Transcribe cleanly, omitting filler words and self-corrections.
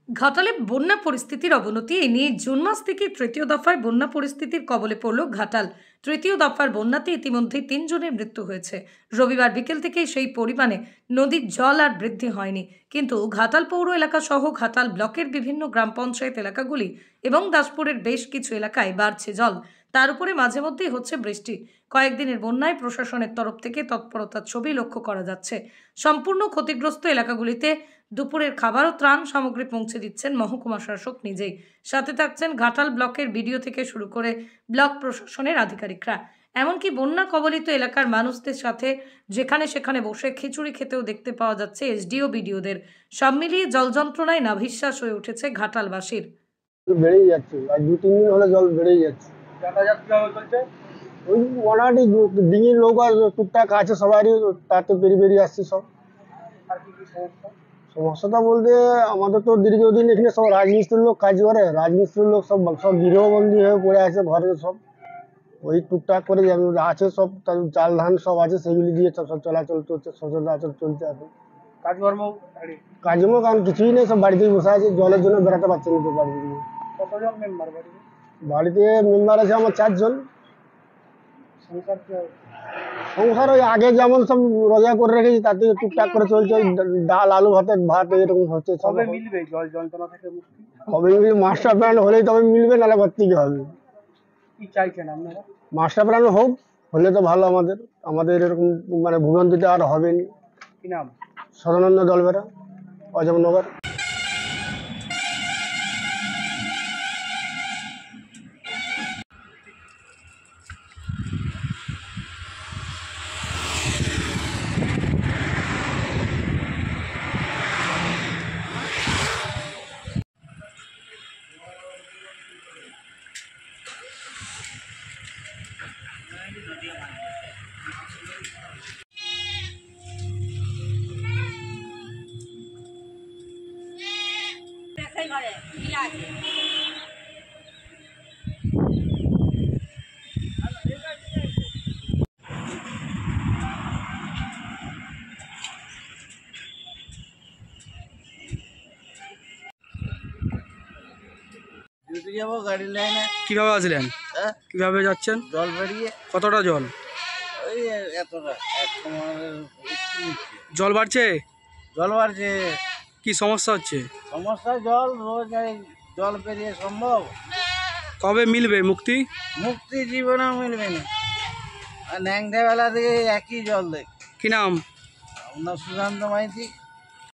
ঘাটালে বন্যা পরিস্থিতির অবনতি এ নিয়ে জুন মাস থেকে তৃতীয় দফায় বন্যা পরিস্থিতির কবলে পড়ল ঘাটাল। তৃতীয় দফার বন্যাতে ইতিমধ্যে ৩ জনের মৃত্যু হয়েছে। রবিবার বিকেল থেকে সেই পরিমাণে নদীর জল আর বৃদ্ধি হয়নি, কিন্তু ঘাটাল পৌর এলাকা সহ ঘাটাল ব্লকের বিভিন্ন গ্রাম পঞ্চায়েত এলাকাগুলি এবং দাসপুরের বেশ কিছু এলাকায় বাড়ছে জল। তার উপরে মাঝে মধ্যেই হচ্ছে বৃষ্টি। কয়েকদিনের বন্যায় প্রশাসনের তরফ থেকে তৎপরতার ছবি লক্ষ্য করা যাচ্ছে। সম্পূর্ণ ক্ষতিগ্রস্ত এলাকাগুলিতে দুপুরের খাবার ও ত্রাণ সামগ্রী পৌঁছে দিচ্ছেন মহকুমা শাসক নিজেই। সাথে থাকছেন ঘাটাল ব্লকের বিডিও থেকে শুরু করে ব্লক প্রশাসনের আধিকারিকরা। এমনকি বন্যা কবলিত এলাকার মানুষদের সাথে যেখানে সেখানে বসে খিচুড়ি খেতেও দেখতে পাওয়া যাচ্ছে এসডিও বিডিওদের। সব মিলিয়ে জল যন্ত্রণায় নাভিশ্বাস হয়ে উঠেছে ঘাটালবাসীর। বেড়েই যাচ্ছে, আর 2-3 দিন হলে জল বেড়েই যাচ্ছে। যাতায়াত কিভাবে চলছে? ওই মোটামুটি ডিঙির নৌকা টুকটাক আছে, সবারই তাতে বেরিয়ে আসছে সব। আর কি কি সমস্যা? সমস্যাটা বলতে আমাদের তো দীর্ঘদিন এখানে সব রাজমিস্ত্রির লোক কাজ করে, রাজমিস্ত্রির লোক সব গৃহবন্দী হয়ে পড়ে আছে ঘরে সব। ওই টুকটাক করে আছে সব, চাল ধান সব আছে, সেগুলি দিয়ে সব চলাচল চলছে, সচরাচর চলছে এখন। কাজকর্ম কাজকর্ম কারণ কিছুই নেই, সব বাড়িতেই বসে আছে, জলের জন্য বেড়াতে পারছে না তো বাড়ি থেকে। কতজন মেম্বার বাড়িতে? বাড়িতে মেম্বার আছে আমার 4 জন। সংসার সংসার ওই আগে যেমন সব রোজা করে রেখেছি তাতে টুকটাক করে চলছে, ওই ডাল আলু ভাত এরকম হচ্ছে। কবে মিলবে জল যন্ত্রণা থেকে মুক্তি? কবে মিলবে? মাস্টার প্ল্যান হলেই তবে মিলবে, নাহলে ঘর থেকে হবে। কি চাইছেন আপনারা? মাস্টার প্ল্যান হোক, হলে তো ভালো। আমাদের এরকম মানে ভোগান্তিতে আর হবে না। কি নাম? সদানন্দ দলবেরা, অজমনগর। যাবো গাড়ি লাইনে। কিভাবে আসলেন? কিভাবে যাচ্ছেন? জল বেরিয়ে। কতটা জল? ওই এতটা জল বাড়ছে? জল বাড়ছে। কি সমস্যা হচ্ছে? সমস্যা জল রোজ জল পেরিয়ে সম্ভব? কবে মিলবে মুক্তি? মুক্তি জীবনেও মিলবে না। আর ন্যাংটা বেলা থেকে একই জল দেখ। কি নাম? আপনার সুশান্ত মাইতি।